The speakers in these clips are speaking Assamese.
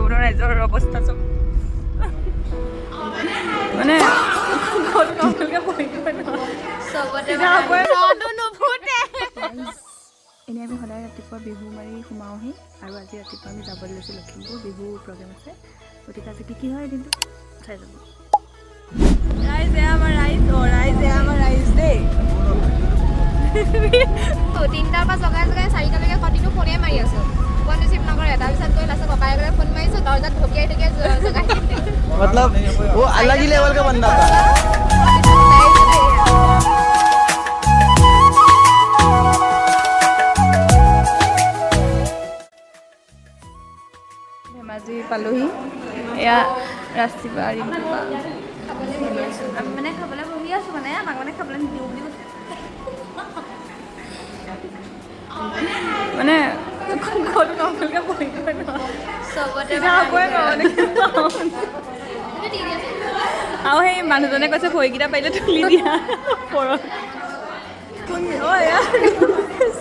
বনোৱা ৰাইজৰ অৱস্থা চব মানে এনেই আমি সদায় ৰাতিপুৱা বিহু মাৰি সোমাওঁহি আৰু আজি ৰাতিপুৱা আমি যাবলৈ লৈছোঁ লখিমপুৰ বিহু প্ৰগ্ৰেম আছে গতিকে আজি কি হয় কিন্তু চাই যাব ৰাইজ আমাৰ ৰাইজ দেই 3টাৰ পৰা জগাই 4টালৈকে কণ্টিনিউ ফোনে মাৰি আছোঁ ফোন ৰিচিভ নকৰে তাৰপিছত গৈ লাষ্টত ককায়েকে ফোন মাৰিছোঁ দৰ্জাত ঢকিয়াই জগাই मतलब वो अलग ही लेवल का बंदा था ধেমাজি পালোহি এয়া ৰাস্তিপা ৰিম্পা আমি মানে খাবলৈ বহি আছোঁ মানে আমাক মানে খাবলৈ নিদিওঁ বুলি কৈছে মানে আৰু সেই মানুহজনে কৈছে ভৰিকেইটা পাৰিলে তুলি দিয়া ওপৰত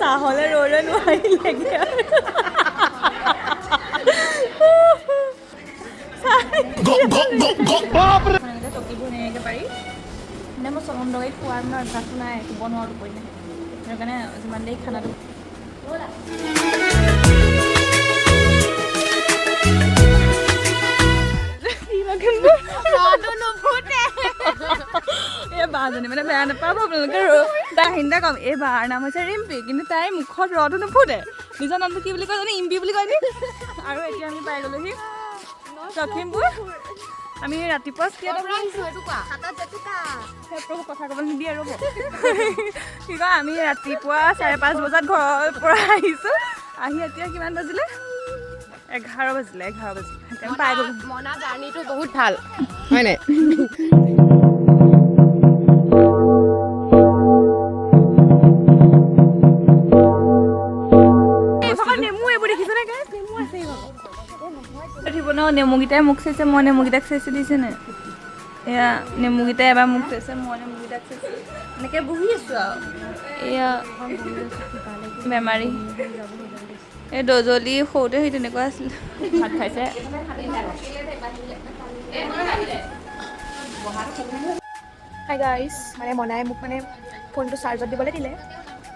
চাহলৈ ৰৈ নোৱাৰিলেগে টকিবোৰ এনেকৈ পাৰি মানে মই চলম দগাই খোৱাৰ মানে অভ্যাসটো নাই শুব নোৱাৰোঁ পৰিলে সেইটো কাৰণে যিমান দেৰি খানাটো এই বাজনী মানে বেয়া নাপাব আপোনালোকে তাই হিন্দা কম এই বাৰ নাম হৈছে ৰিম্পী কিন্তু তাইৰ মুখত ৰটো নুফুটে নিজৰ নামটো কি বুলি কয় জানো ইম্পী বুলি কয় নি আৰু এতিয়া আমি পাই গ'লোহি লখিমপুৰ আমি ৰাতিপুৱা কথা ক'ব নিদিয়ে ৰ'ব কি কয় আমি ৰাতিপুৱা 5:30 বজাত ঘৰৰ পৰা আহিছোঁ আহি এতিয়া কিমান বাজিলে 11 বাজিলে পাই গ'লো মনা জাৰ্ণিটো বহুত ভাল হয় নাই নেমুকেইটাই মোক চাইছে মই নেমুকেইটাক চাইছোঁ দিছেনে এয়া নেমুকেইটাই এবাৰ মোক চাইছে মই নেমুকেইটাক চাইছোঁ এনেকৈ বহি আছোঁ আৰু এয়া বেমাৰী এই দজলি সৰুতে সেই তেনেকুৱা আছিল ভাত খাইছে হাই গাইজ মানে মনাই মোক মানে ফোনটো চাৰ্জত দিবলৈ দিলে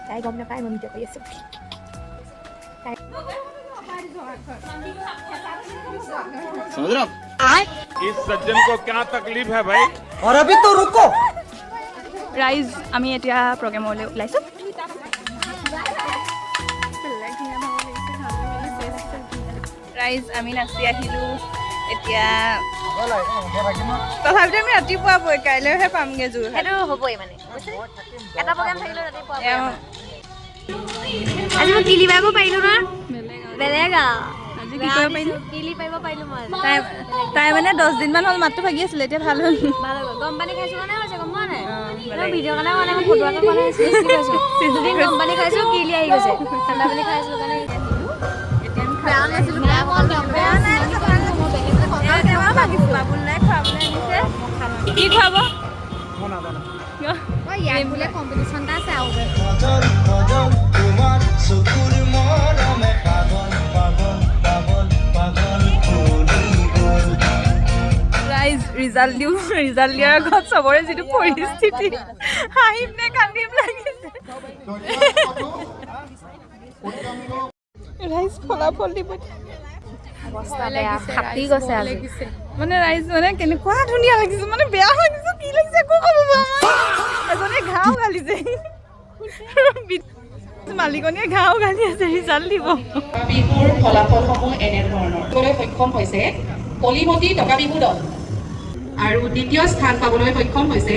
তাই গম নাপায় মই ভিডিঅ' কৰি আছোঁ समझ रहे हो इस सज्जन को क्या तकलीफ है भाई और अभी तो रुको ৰাইজ আমি এতিয়া প্ৰগ্ৰেমলৈ ওলাইছোঁ ৰাইজ আমি নাচি আহিলোঁ এতিয়া তথাপিতো আমি ৰাতিপুৱা পৰি কাইলৈহে পামগৈ যোৰ সেইটো হ'বই মানে এটা প্ৰগ্ৰাম থাকিলেও ৰাতিপুৱা আজি মই কিলি পাব পাৰিলোঁ না বেলেগ আজি কি কৰিব পাৰিলোঁ কিলি পাৰিব পাৰিলোঁ মই তাই মানে 10 দিনমান হ'ল মাতটো ভাগি আছিলে এতিয়া ভাল হ'ল ভাল হৈ গ'ল গৰম পানী খাইছোঁ কাৰণে হৈছে গম পোৱা নাই মই ভিডিঅ' কাৰণে মানে মই ফটোৱাকৈ কোৱা নাই চিৰিয়াছলি খাইছোঁ দুদিন গৰম পানী খাইছোঁ কিলি আহি গৈছে ঠাণ্ডা পানী খাইছোঁ কাৰণে বেয়া নাছিলোঁ বেয়া নাই কি খুৱাব ইয়াত বোলে কম্পিটিশ্যন এটা আছে আৰু ৰাইজ ৰিজাল্ট দিয়াৰ আগত চবৰে যিটো পৰিস্থিতি হাঁহিম নে কান্দিম লাগিছে ৰাইজ ফলাফল দিব ফাটি গৈছে আজি মানে ৰাইজ মানে কেনেকুৱা ধুনীয়া লাগিছে মানে বেয়া লাগিছে কি লাগিছে একো ক'ব পৰা এজনে ঘাঁও গালিছে মালিকনীয়ে ঘাঁও গালি আছে ৰিজাল্ট দিব বিহুৰ ফলাফলসমূহ এনেধৰণৰ সক্ষম হৈছে কলিমতী টকা বিহু দল আৰু দ্বিতীয় স্থান পাবলৈ সক্ষম হৈছে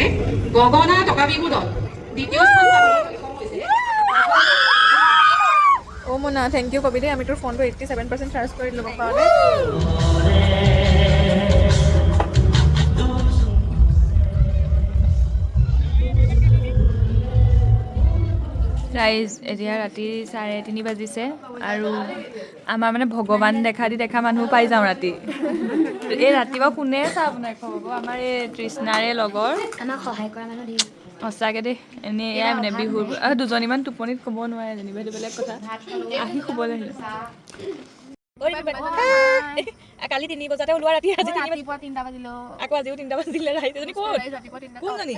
গগনা টকা বিহু দল দ্বিতীয় স্থান পাবলৈ সক্ষম হৈছে অ' মনা থেংক ইউ কবি দেই আমি তোৰ ফোনটো 87% চাৰ্জ কৰি ল'ব কাৰণে ৰাইজ এতিয়া ৰাতি 3:30 বাজিছে আৰু আমাৰ মানে ভগৱান দেখা মানুহ পাই যাওঁ ৰাতি এই ৰাতিপুৱা কোনে চাহ বনাই খুৱাব আমাৰ এই তৃষ্ণাৰে লগৰ আমাক সহায় কৰা মানুহ ধেৰ সঁচাকৈ দেই এনেই এয়াই মানে বিহুৰ দুজনীমান টোপনিত ক'ব নোৱাৰে যেনিবা সেইটো বেলেগ কথা আহি শুবলৈ আহিলে কালি 3 বজাতে ওলোৱা ৰাতি আজি 3 ৰাতিপুৱা 3টা বাজিলো আকৌ আজিও 3টা বাজিলে ৰাইজ এজনী ক'ত ৰাতিপুৱা 3টা কোনজনী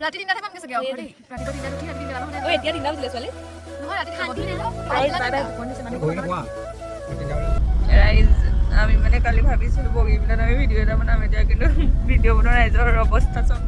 ৰাতি 3টাতে পামগে চাগে আৰু দেই ৰাতিপুৱা 3টাত উঠি ৰাতি 3টা নহয় ঐ এতিয়া 3টা বাজিলে ছোৱালী নহয় ৰাতি শান্তি নাই ৰাইজ আমি মানে কালি ভাবিছিলোঁ বগী পেলাই আমি ভিডিঅ' এটা বনাম এতিয়া কিন্তু ভিডিঅ' বনোৱা ৰাইজৰ অৱস্থা চব